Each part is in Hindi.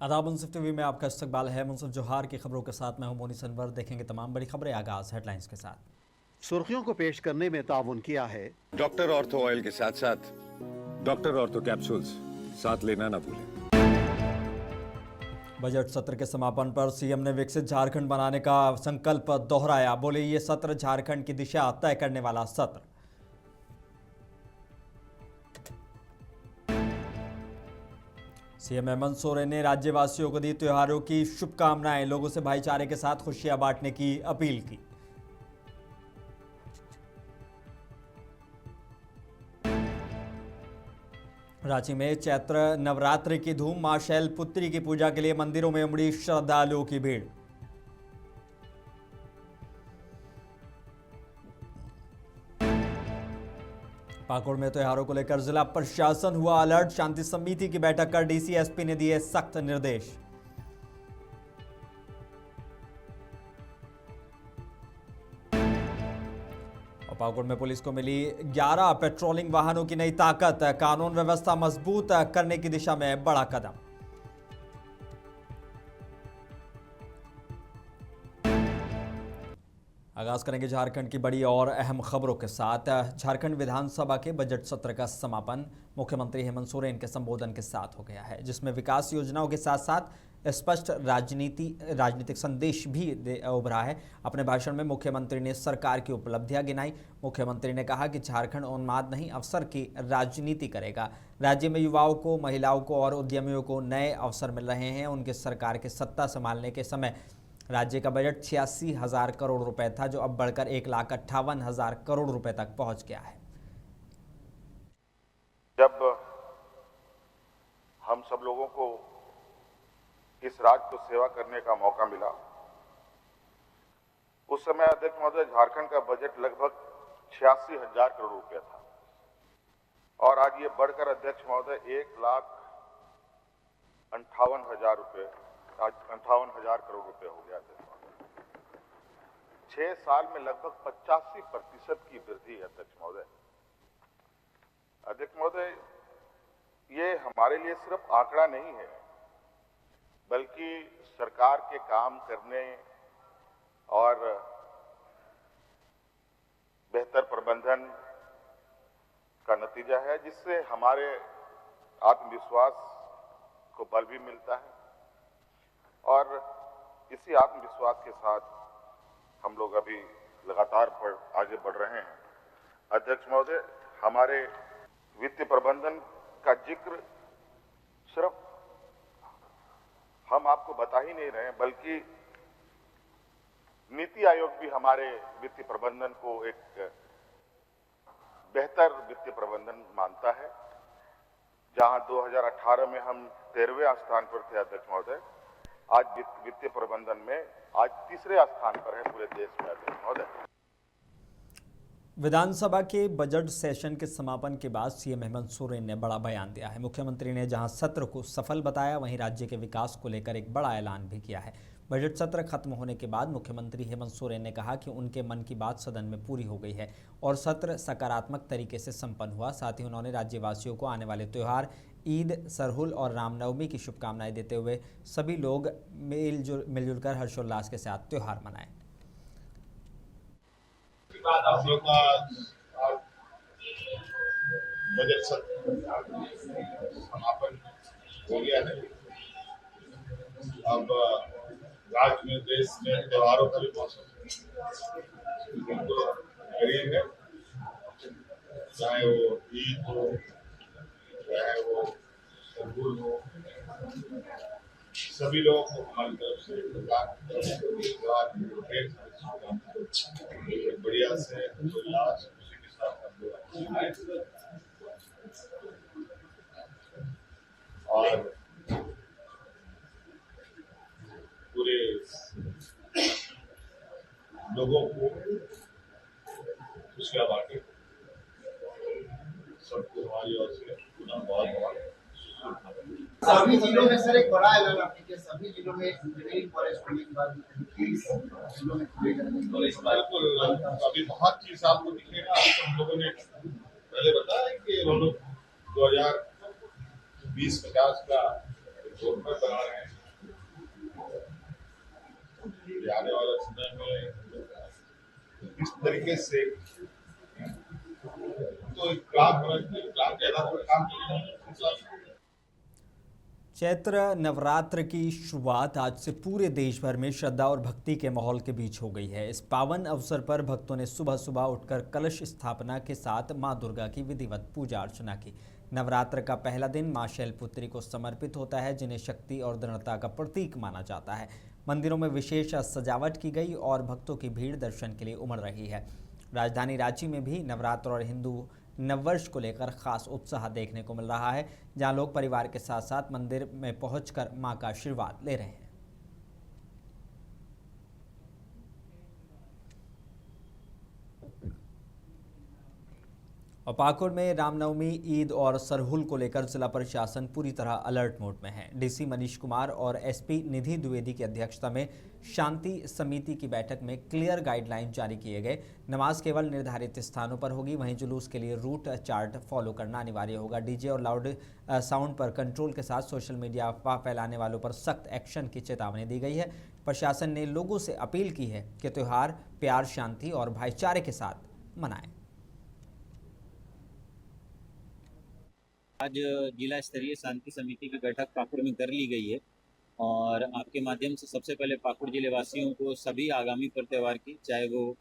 आदाब मुंसिफ टीवी में आपका इस्तकबाल है। मुंसिफ जोहार की खबरों के साथ मैं हूं मोनी सनवर। देखेंगे तमाम बड़ी खबरें। आगाज हेडलाइंस के साथ। सुर्खियों को पेश करने में ताउन किया है डॉक्टर ऑर्थो ऑयल के साथ साथ डॉक्टर ऑर्थो कैप्सूल्स साथ लेना ना भूलें। बजट सत्र के समापन पर सीएम ने विकसित झारखंड बनाने का संकल्प दोहराया। बोले ये सत्र झारखंड की दिशा तय करने वाला सत्र। सीएम हेमंत सोरेन ने राज्यवासियों को दी त्योहारों की शुभकामनाएं। लोगों से भाईचारे के साथ खुशियां बांटने की अपील की। रांची में चैत्र नवरात्रि की धूम। मां शैलपुत्री की पूजा के लिए मंदिरों में उमड़ी श्रद्धालुओं की भीड़। पाकुड़ में त्योहारों को लेकर जिला प्रशासन हुआ अलर्ट। शांति समिति की बैठक कर डीसी एसपी ने दिए सख्त निर्देश। और पाकुड़ में पुलिस को मिली 11 पेट्रोलिंग वाहनों की नई ताकत। कानून व्यवस्था मजबूत करने की दिशा में बड़ा कदम। आगाज करेंगे झारखंड की बड़ी और अहम खबरों के साथ। झारखंड विधानसभा के बजट सत्र का समापन मुख्यमंत्री हेमंत सोरेन के संबोधन के साथ हो गया है, जिसमें विकास योजनाओं के साथ साथ स्पष्ट राजनीतिक संदेश भी उभरा है। अपने भाषण में मुख्यमंत्री ने सरकार की उपलब्धियां गिनाई। मुख्यमंत्री ने कहा कि झारखंड उन्माद नहीं, अवसर की राजनीति करेगा। राज्य में युवाओं को, महिलाओं को और उद्यमियों को नए अवसर मिल रहे हैं। उनके सरकार के सत्ता संभालने के समय राज्य का बजट 86,000 करोड़ रुपए था, जो अब बढ़कर 1,58,000 करोड़ रुपए तक पहुंच गया है। जब हम सब लोगों को इस राज्य को सेवा करने का मौका मिला, उस समय अध्यक्ष महोदय झारखंड का बजट लगभग 86,000 करोड़ रुपया था और आज ये बढ़कर अध्यक्ष महोदय 1,58,000 रुपये, आज 58,000 करोड़ रुपए हो गया था। 6 साल में लगभग 85% की वृद्धि है अध्यक्ष महोदय। अध्यक्ष महोदय, ये हमारे लिए सिर्फ आंकड़ा नहीं है, बल्कि सरकार के काम करने और बेहतर प्रबंधन का नतीजा है, जिससे हमारे आत्मविश्वास को बल भी मिलता है और इसी आत्मविश्वास के साथ हम लोग अभी लगातार आगे बढ़ रहे हैं। अध्यक्ष महोदय, हमारे वित्तीय प्रबंधन का जिक्र सिर्फ हम आपको बता ही नहीं रहे, बल्कि नीति आयोग भी हमारे वित्तीय प्रबंधन को एक बेहतर वित्तीय प्रबंधन मानता है। जहां 2018 में हम 13वें स्थान पर थे अध्यक्ष महोदय, आज वित्तीय प्रबंधन में आज 3रे स्थान पर है पूरे देश में अध्यक्ष महोदय। विधानसभा के बजट सेशन के समापन के बाद सीएम हेमंत सोरेन ने बड़ा बयान दिया है। मुख्यमंत्री ने जहां सत्र को सफल बताया, वहीं राज्य के विकास को लेकर एक बड़ा ऐलान भी किया है। बजट सत्र खत्म होने के बाद मुख्यमंत्री हेमंत सोरेन ने कहा कि उनके मन की बात सदन में पूरी हो गई है और सत्र सकारात्मक तरीके से संपन्न हुआ। साथ ही उन्होंने राज्यवासियों को आने वाले त्यौहार ईद, सरहुल और रामनवमी की शुभकामनाएं देते हुए सभी लोग मिलजुल कर हर्षोल्लास के साथ त्यौहार मनाएं। आप लोग का बजट सत्र समापन हो गया है। अब राज्य में, देश में त्योहारों का भी मौसम बिल्कुल करीब है। चाहे वो ईद हो, चाहे वो सरहुल हो, सभी लोगों को हमारी तरफ से बढ़िया से उल्लास खुशी के साथ हम लोग और पूरे लोगों को खुशियां बांटे। सबको हमारी ओर से पुनः बहुत सभी जिलों में सर एक बड़ा ऐलान आपने किया, सभी जिलों में इंजीनियरिंग कॉलेज खोलने के बाद जिलों में बिल्कुल अभी बहुत चीज आपको दिखेगा। हम लोगों ने पहले बताया कि हम लोग 2020-50 का रोड मैप बना रहे हैं। कि आने वाले समय में इस तरीके से तो एक प्लान के आधार पर काम करेंगे। चैत्र नवरात्र की शुरुआत आज से पूरे देश भर में श्रद्धा और भक्ति के माहौल के बीच हो गई है। इस पावन अवसर पर भक्तों ने सुबह सुबह उठकर कलश स्थापना के साथ मां दुर्गा की विधिवत पूजा अर्चना की। नवरात्र का पहला दिन मां शैलपुत्री को समर्पित होता है, जिन्हें शक्ति और दृढ़ता का प्रतीक माना जाता है। मंदिरों में विशेष सजावट की गई और भक्तों की भीड़ दर्शन के लिए उमड़ रही है। राजधानी रांची में भी नवरात्र और हिंदू नववर्ष को लेकर खास उत्साह देखने को मिल रहा है, जहां लोग परिवार के साथ साथ मंदिर में पहुंचकर मां का आशीर्वाद ले रहे हैं। और पाकुड़ में रामनवमी, ईद और सरहुल को लेकर जिला प्रशासन पूरी तरह अलर्ट मोड में है। डीसी मनीष कुमार और एसपी निधि द्विवेदी की अध्यक्षता में शांति समिति की बैठक में क्लियर गाइडलाइन जारी किए गए। नमाज केवल निर्धारित स्थानों पर होगी, वहीं जुलूस के लिए रूट चार्ट फॉलो करना अनिवार्य होगा। डीजे और लाउड साउंड पर कंट्रोल के साथ सोशल मीडिया अफवाह फैलाने वालों पर सख्त एक्शन की चेतावनी दी गई है। प्रशासन ने लोगों से अपील की है कि त्यौहार प्यार, शांति और भाईचारे के साथ मनाएं। आज जिला स्तरीय शांति समिति की बैठक पाकुड़ में कर ली गई है और आपके माध्यम से सबसे पहले पाकुड़ जिले वासियों को सभी आगामी पर्व त्यौहार की, चाहे वो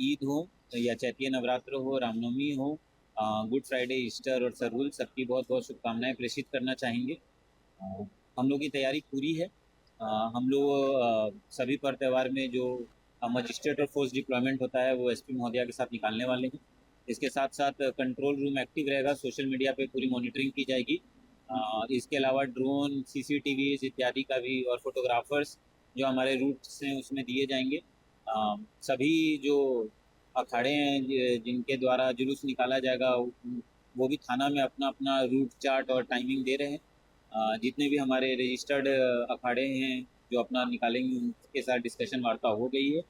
ईद हो या चैतीय नवरात्र हो, रामनवमी हो, गुड फ्राइडे, ईस्टर और सरहुल, सबकी बहुत बहुत शुभकामनाएं प्रेषित करना चाहेंगे। हम लोग की तैयारी पूरी है। हम लोग सभी पर्व त्यौहार में जो मजिस्ट्रेट और फोर्स डिप्लॉयमेंट होता है वो एसपी महोदया के साथ निकालने वाले हैं। इसके साथ साथ कंट्रोल रूम एक्टिव रहेगा, सोशल मीडिया पे पूरी मॉनिटरिंग की जाएगी। इसके अलावा ड्रोन, सीसीटीवीज इत्यादि का भी और फोटोग्राफर्स जो हमारे रूट्स हैं उसमें दिए जाएंगे। सभी जो अखाड़े हैं जिनके द्वारा जुलूस निकाला जाएगा वो भी थाना में अपना अपना रूट चार्ट और टाइमिंग दे रहे हैं। जितने भी हमारे रजिस्टर्ड अखाड़े हैं जो अपना निकालेंगे उनके साथ डिस्कशन वार्ता हो गई है।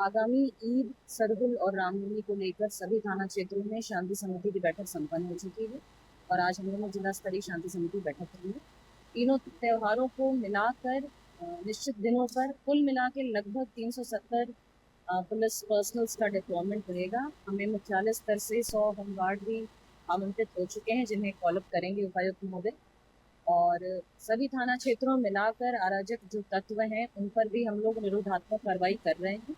आगामी ईद, सरहुल और रामनवमी को लेकर सभी थाना क्षेत्रों में शांति समिति की बैठक संपन्न हो चुकी है और आज हम लोगों ने जिला स्तरीय शांति समिति बैठक की है। तीनों त्योहारों को मिलाकर निश्चित दिनों पर कुल मिला के लगभग 370 पुलिस पर्सनल्स का डिप्लॉयमेंट रहेगा। हमें मुख्यालय स्तर से 100 होमगार्ड भी आमंत्रित हो चुके हैं, जिन्हें कॉलअप करेंगे उपायुक्त महोदय। और सभी थाना क्षेत्रों में मिलाकर अराजक जो तत्व हैं उन पर भी हम लोग निरोधात्मक कार्रवाई कर रहे हैं।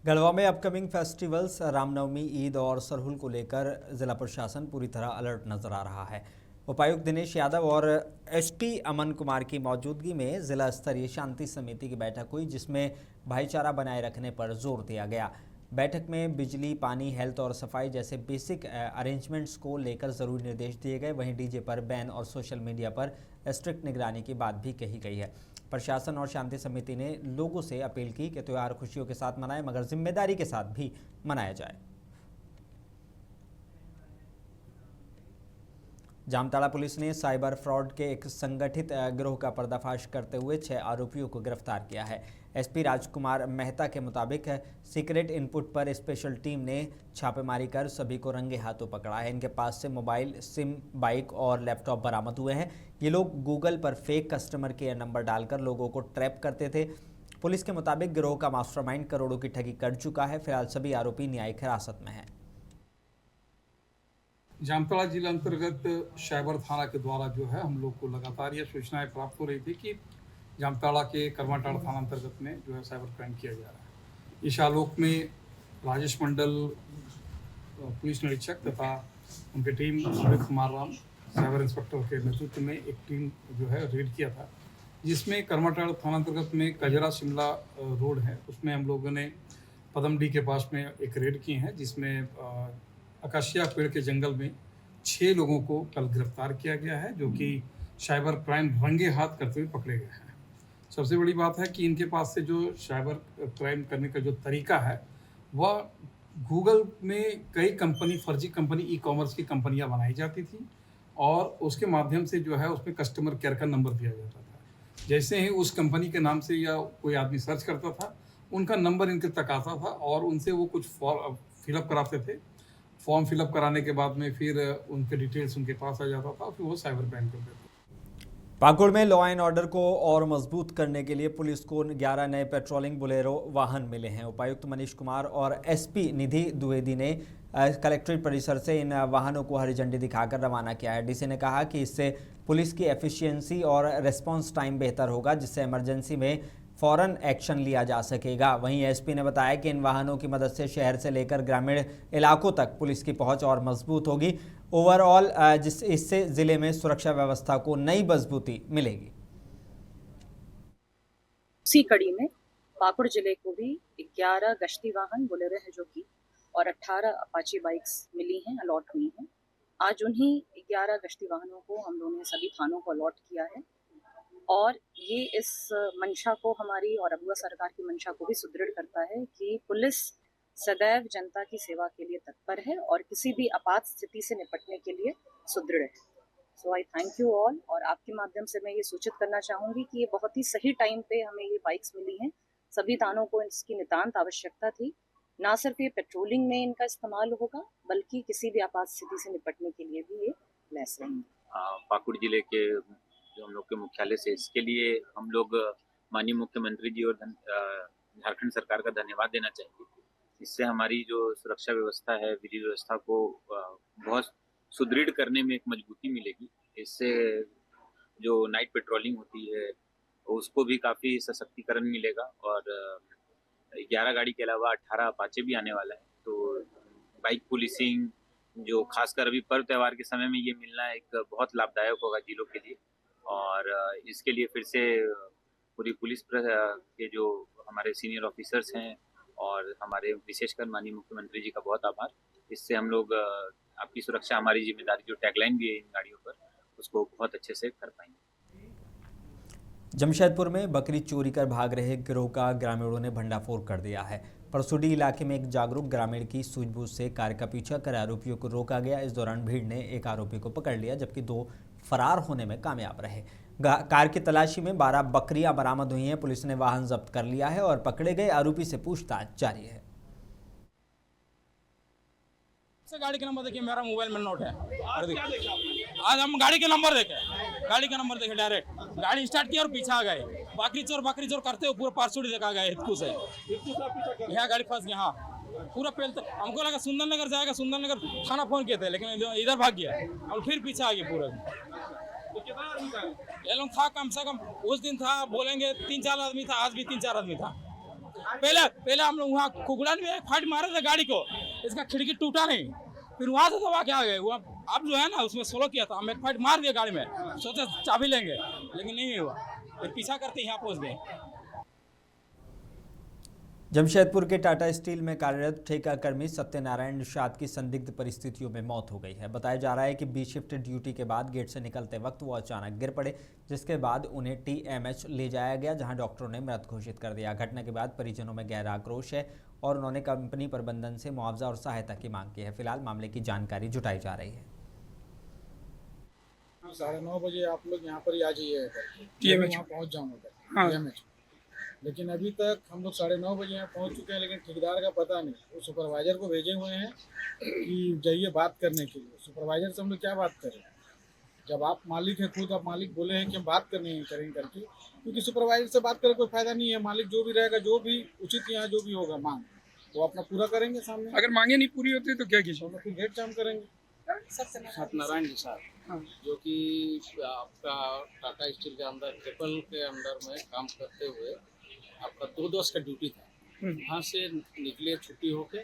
गढ़वा में अपकमिंग फेस्टिवल्स रामनवमी, ईद और सरहुल को लेकर जिला प्रशासन पूरी तरह अलर्ट नजर आ रहा है। उपायुक्त दिनेश यादव और एसपी अमन कुमार की मौजूदगी में जिला स्तरीय शांति समिति की बैठक हुई, जिसमें भाईचारा बनाए रखने पर जोर दिया गया। बैठक में बिजली, पानी, हेल्थ और सफाई जैसे बेसिक अरेंजमेंट्स को लेकर ज़रूरी निर्देश दिए गए। वहीं डीजे पर बैन और सोशल मीडिया पर स्ट्रिक्ट निगरानी की बात भी कही गई है। प्रशासन और शांति समिति ने लोगों से अपील की कि त्यौहार खुशियों के साथ मनाएं, मगर जिम्मेदारी के साथ भी मनाया जाए। जामताड़ा पुलिस ने साइबर फ्रॉड के एक संगठित गिरोह का पर्दाफाश करते हुए 6 आरोपियों को गिरफ्तार किया है। एसपी राजकुमार मेहता के मुताबिक सीक्रेट इनपुट पर स्पेशल टीम ने छापेमारी कर सभी को रंगे हाथों पकड़ा है। इनके पास से मोबाइल, सिम, बाइक और लैपटॉप बरामद हुए हैं। ये लोग गूगल पर फेक कस्टमर केयर नंबर डालकर लोगों को ट्रैप करते थे। पुलिस के मुताबिक गिरोह का मास्टरमाइंड करोड़ों की ठगी कर चुका है। फिलहाल सभी आरोपी न्यायिक हिरासत में हैं। जामताड़ा जिला अंतर्गत साइबर थाना के द्वारा जो है हम लोग को लगातार ये सूचनाएं प्राप्त हो रही थी कि जामताड़ा के कर्माटाड़ थाना अंतर्गत में जो है साइबर क्राइम किया जा रहा है। इस आलोक में राजेश मंडल पुलिस निरीक्षक तथा उनकी team Amit Kumar Ram cyber inspector के नेतृत्व में एक टीम जो है रेड किया था, जिसमें कर्माटाड़ थाना अंतर्गत में कजरा शिमला रोड है, उसमें हम लोगों ने पदमडी के पास में एक रेड की है, जिसमें अकाशिया पेड़ के जंगल में 6 लोगों को कल गिरफ्तार किया गया है, जो कि साइबर क्राइम रंगे हाथ करते हुए पकड़े गए हैं। सबसे बड़ी बात है कि इनके पास से जो साइबर क्राइम करने का जो तरीका है वह गूगल में कई कंपनी, फर्जी कंपनी, ई-कॉमर्स की कंपनियां बनाई जाती थी और उसके माध्यम से जो है उसमें कस्टमर केयर का नंबर दिया जाता था। जैसे ही उस कंपनी के नाम से या कोई आदमी सर्च करता था, उनका नंबर इनके तक आता था और उनसे वो कुछ फॉर्म फिलअप कराते थे। फॉर्म फिलअप कराने के बाद में फिर उनके डिटेल्स उनके पास आ जाता था, फिर वो साइबर क्राइम करते थे। पाकुड़ में लॉ एंड ऑर्डर को और मजबूत करने के लिए पुलिस को 11 नए पेट्रोलिंग बोलेरो वाहन मिले हैं। उपायुक्त मनीष कुमार और एसपी निधि द्विवेदी ने कलेक्ट्रेट परिसर से इन वाहनों को हरी झंडी दिखाकर रवाना किया है। डीसी ने कहा कि इससे पुलिस की एफिशिएंसी और रेस्पॉन्स टाइम बेहतर होगा, जिससे इमरजेंसी में फौरन एक्शन लिया जा सकेगा। वहीं एसपी ने बताया कि इन वाहनों की मदद से शहर से लेकर ग्रामीण इलाकों तक पुलिस की पहुंच और मजबूत होगी। ओवरऑल इससे जिले में सुरक्षा व्यवस्था को नई मजबूती मिलेगी। उसी कड़ी में पाकुड़ जिले को भी 11 गश्ती वाहन बोलेरो है जो कि और 18 अपाची बाइक्स मिली हैं, अलॉट हुई हैं। आज उन्हीं 11 गश्ती वाहनों को हम लोगों ने सभी थानों को अलॉट किया है और ये इस मंशा को हमारी और अगुआ सरकार की मंशा को भी सुदृढ़ करता है कि पुलिस सदैव जनता की सेवा के लिए तत्पर है और किसी भी आपात स्थिति से निपटने के लिए सुदृढ़ है। सो आई थैंक यू ऑल। और आपके माध्यम से मैं ये सूचित करना चाहूँगी कि ये बहुत ही सही टाइम पे हमें ये बाइक्स मिली हैं। सभी थानों को इसकी नितांत आवश्यकता थी। ना सिर्फ ये पेट्रोलिंग में इनका इस्तेमाल होगा बल्कि किसी भी आपात स्थिति से निपटने के लिए भी ये लैस रहेंगे। पाकुड़ जिले के जो हम लोग के मुख्यालय से इसके लिए हम लोग माननीय मुख्यमंत्री जी और झारखंड सरकार का धन्यवाद देना चाहेंगे। इससे हमारी जो सुरक्षा व्यवस्था है, विधि व्यवस्था को बहुत सुदृढ़ करने में एक मजबूती मिलेगी। इससे जो नाइट पेट्रोलिंग होती है उसको भी काफ़ी सशक्तिकरण मिलेगा और 11 गाड़ी के अलावा 18 अपाचे भी आने वाला है। तो बाइक पुलिसिंग जो खासकर अभी पर्व त्यौहार के समय में ये मिलना एक बहुत लाभदायक होगा जिलों के लिए और इसके लिए फिर से पूरी पुलिस के जो हमारे सीनियर ऑफिसर्स हैं और हमारे विशेषकर माननीय मुख्यमंत्री जी का बहुत आभार। इससे हम लोग आपकी सुरक्षा हमारी जिम्मेदारी जो टैगलाइन भी है इन गाड़ियों पर उसको बहुत अच्छे से कर पाएंगे। जमशेदपुर में बकरी चोरी कर भाग रहे गिरोह का ग्रामीणों ने भंडाफोड़ कर दिया है। परसुडी इलाके में एक जागरूक ग्रामीण की सूझबूझ से कार का पीछा कर आरोपियों को रोका गया। इस दौरान भीड़ ने एक आरोपी को पकड़ लिया जबकि 2 फरार होने में कामयाब रहे। कार की तलाशी में 12 बकरियां बरामद हुई हैं। पुलिस ने वाहन जब्त कर लिया है और पकड़े गए आरोपी से पूछताछ जारी है। गाड़ी का नंबर देखिए, मेरा मोबाइल में नोट है। आज हम गाड़ी के नंबर देखे डायरेक्ट गाड़ी स्टार्ट किया और पीछे आ गए। बकरी चोर करते हुए पूरा पारसुड़ी देखा गया हितकू से। यहाँ गाड़ी फंस गया। हाँ पूरा पहले हमको लगा सुंदरनगर जाएगा, सुंदरनगर थाना फोन किए थे लेकिन इधर भाग गया और फिर पीछे आ गया पूरा। ये लोग था कम से कम उस दिन था बोलेंगे 3-4 आदमी था, आज भी 3-4 आदमी था। पहले हम लोग वहाँ कुकड़ा में एक फाइट मारे थे गाड़ी को, इसका खिड़की टूटा नहीं, फिर वहाँ से दबा के आ गए। अब जो है ना उसमें स्लो किया था, हम एक फाइट मार दिया गाड़ी में, सोचे चाबी लेंगे लेकिन नहीं हुआ, फिर पीछा करते यहाँ पहुँच गए। जमशेदपुर के टाटा स्टील में कार्यरत ठेका कर्मी सत्यनारायण निषाद की संदिग्ध परिस्थितियों में मौत हो गई है। बताया जा रहा है कि बी शिफ्ट ड्यूटी के बाद गेट से निकलते वक्त वो अचानक गिर पड़े, जिसके बाद उन्हें TMH ले जाया गया जहां डॉक्टरों ने मृत घोषित कर दिया। घटना के बाद परिजनों में गहरा आक्रोश है और उन्होंने कंपनी प्रबंधन से मुआवजा और सहायता की मांग की है। फिलहाल मामले की जानकारी जुटाई जा रही है। 9:30 बजे आप लोग यहाँ पर ही आ जाइए, TMH पहुँच जाऊँगा। लेकिन अभी तक हम लोग 9:30 बजे यहाँ पहुँच चुके हैं लेकिन ठेकेदार का पता नहीं। वो सुपरवाइजर को भेजे हुए हैं कि जाइए बात करने के लिए। सुपरवाइजर से हम लोग क्या बात करें जब आप मालिक हैं, खुद आप मालिक बोले हैं कि हम बात करेंगे करके, क्योंकि सुपरवाइजर से बात करके कोई फायदा नहीं है। मालिक जो भी रहेगा, जो भी उचित यहाँ जो भी होगा मांग, वो अपना पूरा करेंगे सामने। अगर मांगे नहीं पूरी होती तो क्या कीजिए? फिर गेट जाम करेंगे। सत्यनारायण जी साहब जो कि आपका टाटा स्टील के अंदर ट्रिपल के अंदर में काम करते हुए आपका 2 दिवस का ड्यूटी था। वहाँ से निकले छुट्टी होके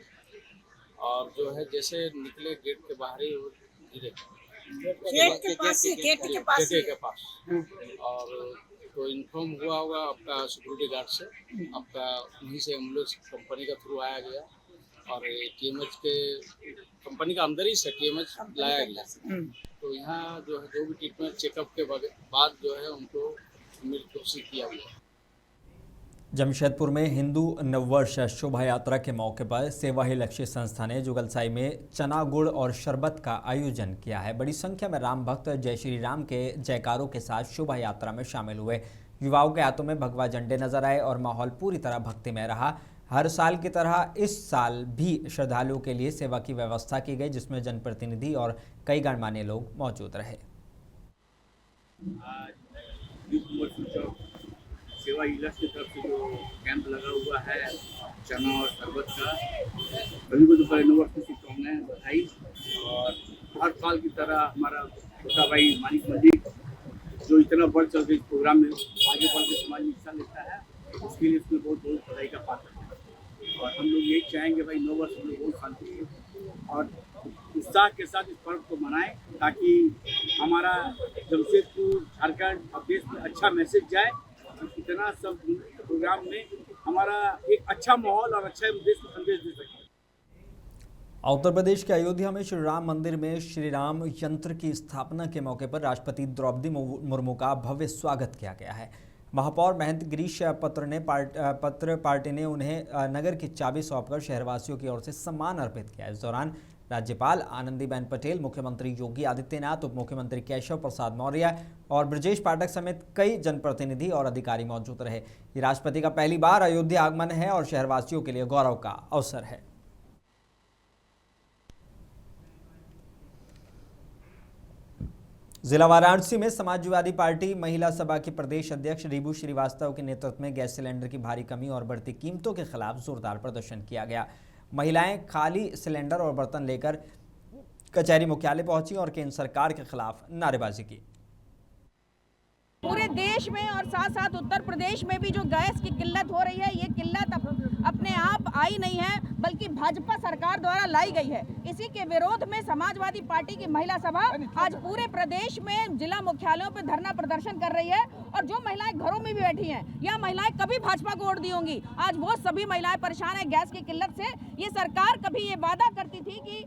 और जो है जैसे निकले गेट के बाहर ही गिरे, गेट के पास और तो इन्फॉर्म हुआ होगा आपका सिक्योरिटी गार्ड से, आपका वहीं से हम लोग कंपनी का थ्रू आया गया और TMH के कंपनी का अंदर ही से TMH लाया गया। तो यहाँ जो है जो भी ट्रीटमेंट चेकअप के बाद जो है उनको मृत किया गया। जमशेदपुर में हिंदू नववर्ष शोभा यात्रा के मौके पर सेवा ही लक्ष्य संस्था ने जुगलसाई में चना गुड़ और शरबत का आयोजन किया है। बड़ी संख्या में राम भक्त जय श्री राम के जयकारों के साथ शोभा यात्रा में शामिल हुए। युवाओं के हाथों में भगवा झंडे नजर आए और माहौल पूरी तरह भक्तिमय रहा। हर साल की तरह इस साल भी श्रद्धालुओं के लिए सेवा की व्यवस्था की गई, जिसमें जनप्रतिनिधि और कई गणमान्य लोग मौजूद रहे। सेवा इलाज की तरफ से जो कैंप लगा हुआ है चना और शरबत का, सभी को दोपहर 9 वर्ष की शुभकामनाएं, बधाई। और हर साल की तरह हमारा छोटा भाई मानिक मलिक जो इतना बढ़ चढ़ के इस प्रोग्राम में आगे बढ़ के समाज में हिस्सा लेता है, उसके लिए उसमें बहुत बहुत बधाई का पात्र है। और हम लोग यही चाहेंगे भाई 9 वर्ष में बहुत शांति और उत्साह के साथ इस पर्व को मनाएं, ताकि हमारा जमशेदपुर, झारखंड और देश में अच्छा मैसेज जाए। इतना सब प्रोग्राम में हमारा एक अच्छा माहौल और अच्छा देश को संदेश दे सके। उत्तर प्रदेश के अयोध्या में श्री राम मंदिर में श्री राम यंत्र की स्थापना के मौके पर राष्ट्रपति द्रौपदी मुर्मू का भव्य स्वागत किया गया है। महापौर महंत गिरीश पार्टी ने उन्हें नगर की चाबी सौंपकर शहरवासियों की ओर से सम्मान अर्पित किया। इस दौरान राज्यपाल आनंदीबेन पटेल, मुख्यमंत्री योगी आदित्यनाथ, उप मुख्यमंत्री केशव प्रसाद मौर्य और ब्रजेश पाठक समेत कई जनप्रतिनिधि और अधिकारी मौजूद रहे। ये राष्ट्रपति का पहली बार अयोध्या आगमन है और शहरवासियों के लिए गौरव का अवसर है। जिला वाराणसी में समाजवादी पार्टी महिला सभा की प्रदेश अध्यक्ष रीबू श्रीवास्तव के नेतृत्व में गैस सिलेंडर की भारी कमी और बढ़ती कीमतों के खिलाफ जोरदार प्रदर्शन किया गया। महिलाएं खाली सिलेंडर और बर्तन लेकर कचहरी मुख्यालय पहुंची और केंद्र सरकार के खिलाफ नारेबाजी की। पूरे देश में और साथ साथ उत्तर प्रदेश में भी जो गैस की किल्लत हो रही है, ये किल्लत अपने आप आई नहीं है, बल्कि भाजपा सरकार द्वारा लाई गई है। इसी के विरोध में समाजवादी पार्टी की महिला सभा आज पूरे प्रदेश में जिला मुख्यालयों पर धरना प्रदर्शन कर रही है। और जो महिलाएं घरों में भी बैठी हैं या महिलाएं कभी भाजपा को वोट दी होंगी, आज वो सभी महिलाएं परेशान हैं गैस की किल्लत से। ये सरकार कभी ये वादा करती थी कि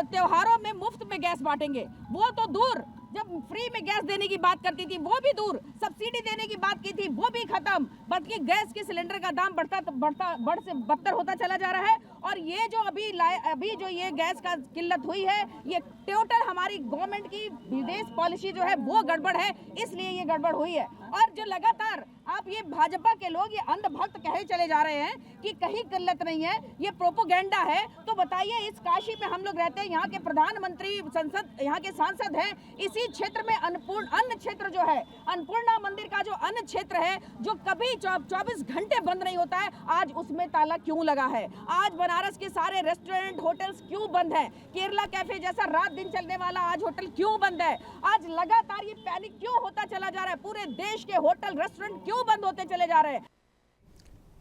त्योहारों में मुफ्त में गैस बांटेंगे, वो तो दूर, जब फ्री में गैस देने की बात करती थी वो भी दूर, सब्सिडी देने की बात की थी वो भी खत्म, बल्कि गैस के सिलेंडर का दाम बढ़ से बदतर होता चला जा रहा है। और ये जो अभी जो ये गैस का किल्लत हुई है, ये टोटल हमारी गवर्नमेंट की विदेश पॉलिसी जो है वो गड़बड़ है, इसलिए ये गड़बड़ हुई है। और जो लगातार आप ये भाजपा के लोग ये अंधभक्त कहे चले जा रहे हैं कि कहीं किल्लत नहीं है, ये प्रोपोगेंडा है, तो बताइए इस काशी में हम लोग रहते हैं, यहाँ के प्रधानमंत्री, संसद, यहाँ के सांसद हैं, इसी क्षेत्र में अन्न क्षेत्र जो है, अन्नपूर्णा मंदिर का जो अन्न क्षेत्र है, जो कभी 24 घंटे बंद नहीं होता है, आज उसमें ताला क्यों लगा है? आज बनारस के सारे रेस्टोरेंट, होटल्स क्यों बंद है? केरला कैफे जैसा रात दिन चलने वाला आज होटल क्यों बंद है? आज लगातार ये पैनिक क्यों होता चला जा रहा है? पूरे देश के होटल, रेस्टोरेंट क्यों बंद होते चले जा रहे हैं?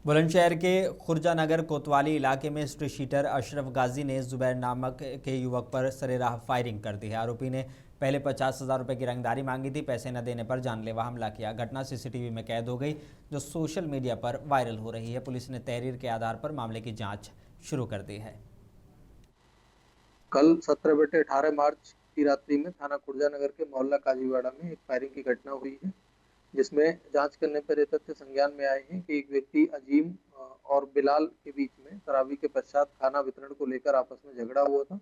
बुलंदशहर के खुर्जानगर कोतवाली इलाके में स्ट्रीट शीटर अशरफ गाजी ने जुबैर नामक के युवक पर सरेराह फायरिंग कर दी है। आरोपी ने पहले 50,000 रुपये की रंगदारी मांगी थी, पैसे न देने पर जानलेवा हमला किया। घटना सीसीटीवी में कैद हो गई, जो सोशल मीडिया पर वायरल हो रही है। पुलिस ने तहरीर के आधार पर मामले की जांच शुरू कर दी है। कल 17/18 मार्च की रात्रि में थाना खुर्जानगर के मोहल्ला काजीवाड़ा में एक फायरिंग की घटना हुई है, जिसमें जांच करने पर ये तथ्य संज्ञान में आए हैं कि एक व्यक्ति अजीम और बिलाल के बीच में तरावी के पश्चात खाना वितरण को लेकर आपस में झगड़ा हुआ था।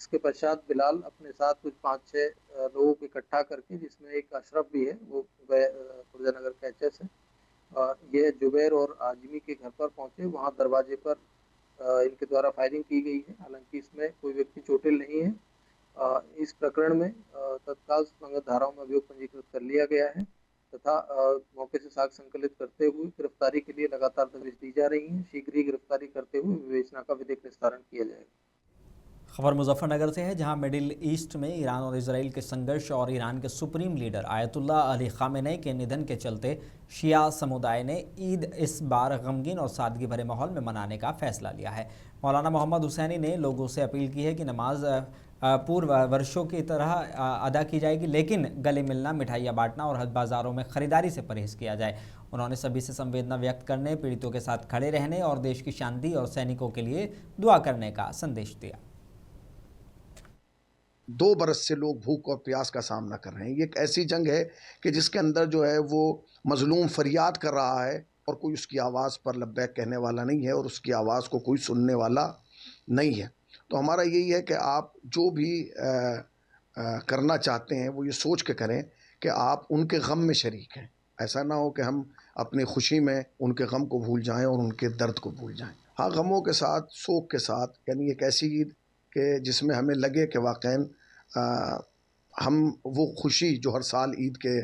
इसके पश्चात बिलाल अपने साथ कुछ 5-6 लोगों को इकट्ठा करके, जिसमें एक अशरफ भी है, वो खुर्जानगर का एचएस है, ये जुबैर और आजमी के घर पर पहुंचे। वहां दरवाजे पर इनके द्वारा फायरिंग की गई है। हालांकि इसमें कोई व्यक्ति चोटिल नहीं है। इस प्रकरण में तत्काल संगत धाराओं में अभियोग पंजीकृत कर लिया गया है तथा मौके से साक्ष्य संकलित करते हुए गिरफ्तारी के लिए लगातार दबिश दी जा रही है। शीघ्र ही गिरफ्तारी करते हुए विवेचना का विधिक निस्तारण किया जाएगा। खबर मुजफ्फरनगर से है, जहां मिडिल ईस्ट में ईरान और इजराइल के संघर्ष और ईरान के supreme leader Ayatollah Ali Khamenei के निधन के चलते शिया समुदाय ने ईद इस बार गमगीन और सादगी भरे माहौल में मनाने का फैसला लिया है। मौलाना मोहम्मद हुसैनी ने लोगों से अपील की है कि नमाज पूर्व वर्षों की तरह अदा की जाएगी, लेकिन गले मिलना, मिठाइयाँ बांटना और हज बाज़ारों में ख़रीदारी से परहेज़ किया जाए। उन्होंने सभी से संवेदना व्यक्त करने, पीड़ितों के साथ खड़े रहने और देश की शांति और सैनिकों के लिए दुआ करने का संदेश दिया। 2 बरस से लोग भूख और प्यास का सामना कर रहे हैं। ये एक ऐसी जंग है कि जिसके अंदर जो है वो मजलूम फरियाद कर रहा है और कोई उसकी आवाज़ पर लब्बैक कहने वाला नहीं है और उसकी आवाज़ को कोई सुनने वाला नहीं है। तो हमारा यही है कि आप जो भी करना चाहते हैं वो ये सोच के करें कि आप उनके गम में शरीक हैं। ऐसा ना हो कि हम अपनी खुशी में उनके गम को भूल जाएं और उनके दर्द को भूल जाएं। हाँ, गमों के साथ, शोक के साथ, यानी एक ऐसी ईद कि जिसमें हमें लगे कि वाक़ईन हम वो खुशी जो हर साल ईद के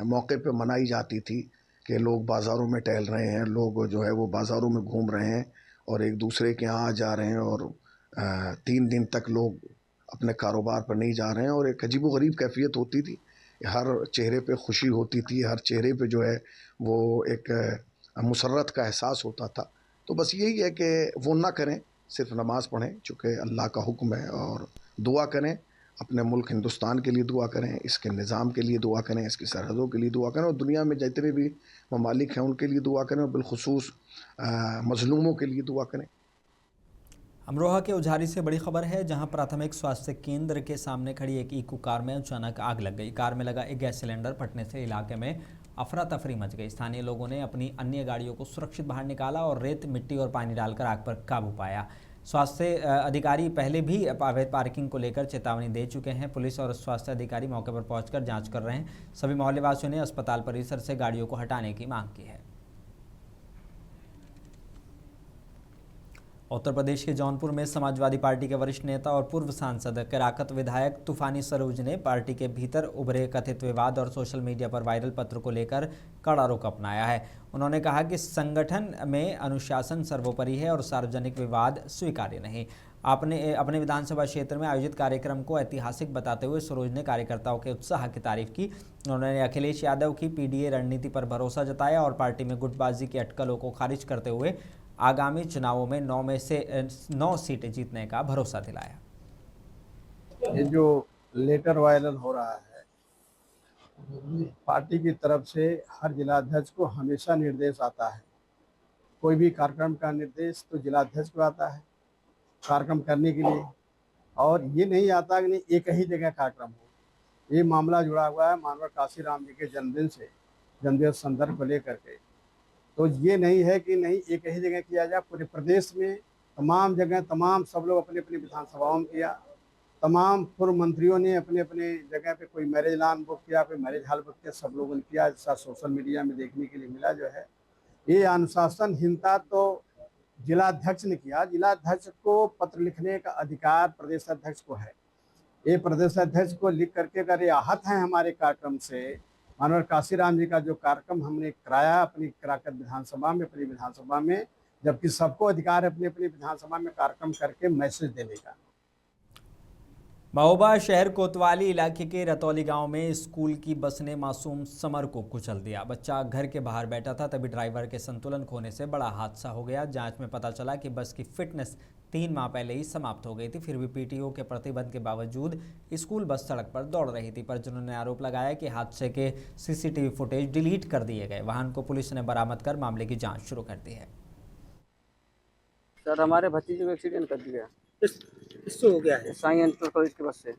मौके पे मनाई जाती थी कि लोग बाज़ारों में टहल रहे हैं, लोग जो है वो बाज़ारों में घूम रहे हैं और एक दूसरे के यहाँ जा रहे हैं, और 3 दिन तक लोग अपने कारोबार पर नहीं जा रहे हैं, और एक अजीबोगरीब कैफियत होती थी। हर चेहरे पे खुशी होती थी, हर चेहरे पे जो है वो एक मुसर्रत का एहसास होता था। तो बस यही है कि वो ना करें, सिर्फ नमाज़ पढ़ें चूँकि अल्लाह का हुक्म है, और दुआ करें, अपने मुल्क हिंदुस्तान के लिए दुआ करें, इसके निज़ाम के लिए दुआ करें, इसकी सरहदों के लिए दुआ करें, और दुनिया में जितने भी ममालिक हैं उनके लिए दुआ करें, और बिलखुसूस मज़लूमों के लिए दुआ करें। अमरोहा के उझारी से बड़ी खबर है, जहां प्राथमिक स्वास्थ्य केंद्र के सामने खड़ी एक इको कार में अचानक आग लग गई। कार में लगा एक गैस सिलेंडर फटने से इलाके में अफरा तफरी मच गई। स्थानीय लोगों ने अपनी अन्य गाड़ियों को सुरक्षित बाहर निकाला और रेत, मिट्टी और पानी डालकर आग पर काबू पाया। स्वास्थ्य अधिकारी पहले भी अवैध पार्किंग को लेकर चेतावनी दे चुके हैं। पुलिस और स्वास्थ्य अधिकारी मौके पर पहुंचकर जांच कर रहे हैं। सभी मोहल्ले वासियों ने अस्पताल परिसर से गाड़ियों को हटाने की मांग की है। उत्तर प्रदेश के जौनपुर में समाजवादी पार्टी के वरिष्ठ नेता और पूर्व सांसद कराकत विधायक तूफानी सरोज ने पार्टी के भीतर उभरे कथित विवाद और सोशल मीडिया पर वायरल पत्र को लेकर कड़ा रुख अपनाया है। उन्होंने कहा कि संगठन में अनुशासन सर्वोपरि है और सार्वजनिक विवाद स्वीकार्य नहीं। आपने अपने विधानसभा क्षेत्र में आयोजित कार्यक्रम को ऐतिहासिक बताते हुए सरोज ने कार्यकर्ताओं के उत्साह की तारीफ की। उन्होंने अखिलेश यादव की पीडीए रणनीति पर भरोसा जताया और पार्टी में गुटबाजी की अटकलों को खारिज करते हुए आगामी चुनावों में 9 में से 9 सीटें जीतने का भरोसा दिलाया। ये जो लेटर वायरल हो रहा है, पार्टी की तरफ से हर जिलाध्यक्ष को हमेशा निर्देश आता है। कोई भी कार्यक्रम का निर्देश तो जिलाध्यक्ष को आता है कार्यक्रम करने के लिए, और ये नहीं आता कि नहीं एक ही जगह कार्यक्रम हो। ये मामला जुड़ा हुआ है मानवर काशीराम जी के जन्मदिन से, जन्मदिन संदर्भ को लेकर के। तो ये नहीं है कि नहीं एक ही जगह किया जाए, पूरे प्रदेश में तमाम जगह तमाम सब लोग अपने अपने विधानसभाओं में किया। तमाम पूर्व मंत्रियों ने अपने अपने जगह पे कोई मैरिज लॉन बुक किया, कोई मैरिज हॉल बुक किया, सब लोगों ने किया। जैसा सोशल मीडिया में देखने के लिए मिला जो है, ये अनुशासनहीनता तो जिलाध्यक्ष ने किया। जिलाध्यक्ष को पत्र लिखने का अधिकार प्रदेशाध्यक्ष को है। ये प्रदेशाध्यक्ष को लिख करके अगर ये आहत हैं हमारे कार्यक्रम से, मानवर काशीराम जी का जो कार्यक्रम हमने कराया अपनी कराकत विधानसभा में, अपनी विधानसभा में, जबकि सबको अधिकार है अपनी अपनी विधानसभा में कार्यक्रम करके मैसेज देने का। महोबा शहर कोतवाली इलाके के रतौली गांव में स्कूल की बस ने मासूम समर को कुचल दिया। बच्चा घर के बाहर बैठा था, तभी ड्राइवर के संतुलन खोने से बड़ा हादसा हो गया। जांच में पता चला कि बस की फिटनेस 3 माह पहले ही समाप्त हो गई थी। फिर भी पीटीओ के प्रतिबंध के बावजूद स्कूल बस सड़क पर दौड़ रही थी। परिजनों ने आरोप लगाया कि हादसे के सीसीटीवी फुटेज डिलीट कर दिए गए। वाहन को पुलिस ने बरामद कर मामले की जाँच शुरू कर दी है। सर, हमारे भतीजे को एक्सीडेंट कर दिया। किससे हो गया है? साई इंटर कॉलेज की बस से।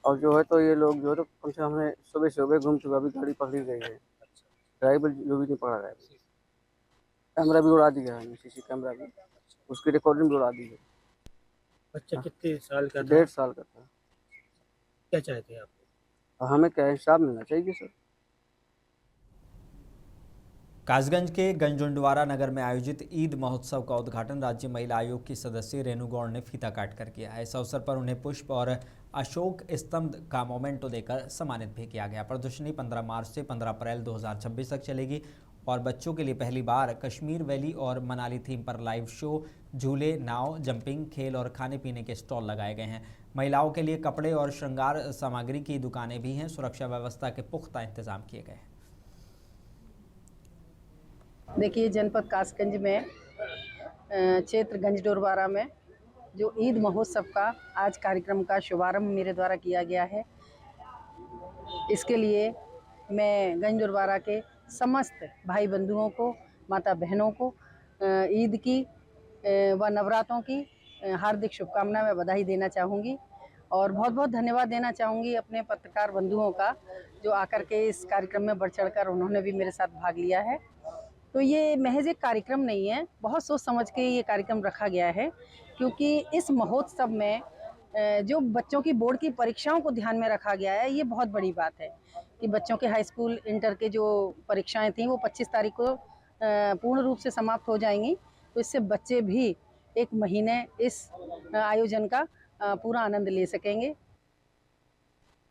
और जो है तो ये लोग जो है तो कम से कम हमें सुबह घूम चुका, अभी गाड़ी पकड़ी गई है। ड्राइवर जो भी नहीं पकड़ा गया। कैमरा भी उड़ा दिया है, सीसी कैमरा भी, उसकी रिकॉर्डिंग भी उड़ा दी है। बच्चा कितने साल का था? 1.5 साल का था। क्या चाहते हैं आप? हमें क्या हिसाब मिलना चाहिए सर। कासगंज के गंजुंडवारा नगर में आयोजित ईद महोत्सव का उद्घाटन राज्य महिला आयोग की सदस्य रेणु गौड़ ने फीता काट कर किया है। इस अवसर पर उन्हें पुष्प और अशोक स्तंभ का मोमेंटो देकर सम्मानित भी किया गया। प्रदर्शनी 15 मार्च से 15 अप्रैल 2026 तक चलेगी और बच्चों के लिए पहली बार कश्मीर वैली और मनाली थीम पर लाइव शो, झूले, नाव, जंपिंग, खेल और खाने पीने के स्टॉल लगाए गए हैं। महिलाओं के लिए कपड़े और श्रृंगार सामग्री की दुकानें भी हैं। सुरक्षा व्यवस्था के पुख्ता इंतजाम किए गए हैं। देखिए, जनपद कासगंज में क्षेत्र गंजडोरवारा में जो ईद महोत्सव का आज कार्यक्रम का शुभारंभ मेरे द्वारा किया गया है, इसके लिए मैं गंजडोरवारा के समस्त भाई बंधुओं को, माता बहनों को ईद की व नवरात्रों की हार्दिक शुभकामनाएं मैं बधाई देना चाहूँगी और बहुत बहुत धन्यवाद देना चाहूँगी अपने पत्रकार बंधुओं का, जो आकर के इस कार्यक्रम में बढ़ चढ़कर उन्होंने भी मेरे साथ भाग लिया है। तो ये महज एक कार्यक्रम नहीं है, बहुत सोच समझ के ये कार्यक्रम रखा गया है, क्योंकि इस महोत्सव में जो बच्चों की बोर्ड की परीक्षाओं को ध्यान में रखा गया है, ये बहुत बड़ी बात है कि बच्चों के हाई स्कूल इंटर के जो परीक्षाएं थी वो 25 तारीख को पूर्ण रूप से समाप्त हो जाएंगी। तो इससे बच्चे भी एक महीने इस आयोजन का पूरा आनंद ले सकेंगे।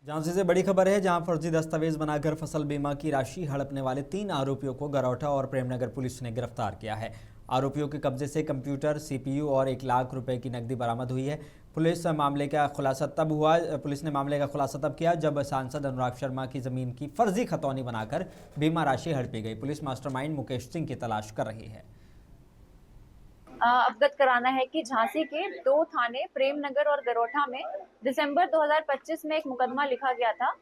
झांसी से बड़ी खबर है, जहां फर्जी दस्तावेज बनाकर फसल बीमा की राशि हड़पने वाले 3 आरोपियों को गरौठा और प्रेमनगर पुलिस ने गिरफ्तार किया है। आरोपियों के कब्जे से कंप्यूटर, सीपीयू और 1 लाख रुपए की नकदी बरामद हुई है। पुलिस ने मामले का खुलासा तब किया जब सांसद अनुराग शर्मा की जमीन की फर्जी खतौनी बनाकर बीमा राशि हड़पी गई। पुलिस मास्टरमाइंड मुकेश सिंह की तलाश कर रही है। अवगत कराना है कि झांसी के 2 थाने प्रेमनगर और गरौठा में दिसंबर 2025 में एक मुकदमा लिखा गया था।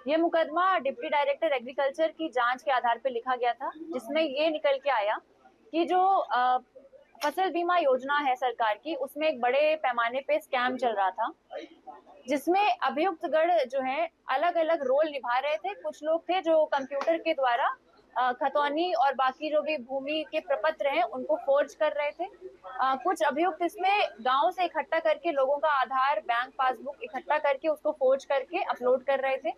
ये मुकदमा डिप्टी डायरेक्टर एग्रीकल्चर की जांच के आधार पर लिखा गया था, जिसमें ये निकल के आया कि जो फसल बीमा योजना है सरकार की, उसमें एक बड़े पैमाने पे स्कैम चल रहा था, जिसमें अभियुक्तगण जो है अलग अलग रोल निभा रहे थे। कुछ लोग थे जो कंप्यूटर के द्वारा खतौनी और बाकी जो भी भूमि के प्रपत्र हैं उनको फोर्ज कर रहे थे। कुछ अभियुक्त इसमें गांव से इकट्ठा करके लोगों का आधार, बैंक पासबुक इकट्ठा करके उसको फोर्ज करके अपलोड कर रहे थे।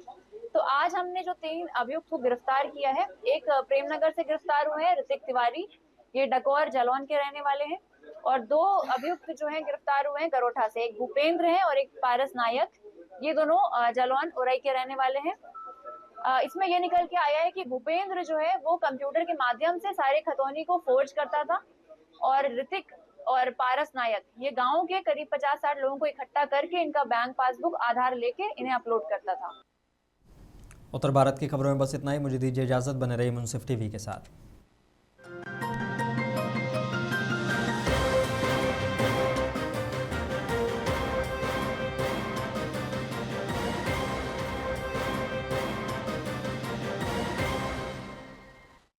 तो आज हमने जो 3 अभियुक्त को गिरफ्तार किया है, एक प्रेमनगर से गिरफ्तार हुए हैं ऋतिक तिवारी, ये डकौर जालौन के रहने वाले हैं, और 2 अभियुक्त जो हैं गिरफ्तार हुए हैं गरौठा से, एक भूपेंद्र है और एक पारस नायक, ये दोनों जालौन उरई के रहने वाले हैं। इसमें यह निकल के आया है कि भूपेंद्र जो है वो कंप्यूटर के माध्यम से सारे खतौनी को फोर्ज करता था, और ऋतिक और पारस नायक ये गांव के करीब 50-60 लोगों को इकट्ठा करके इनका बैंक पासबुक, आधार लेके इन्हें अपलोड करता था। उत्तर भारत की खबरों में बस इतना ही। मुझे दीजिए इजाजत, बने रहिए मुंसिफ टीवी के साथ।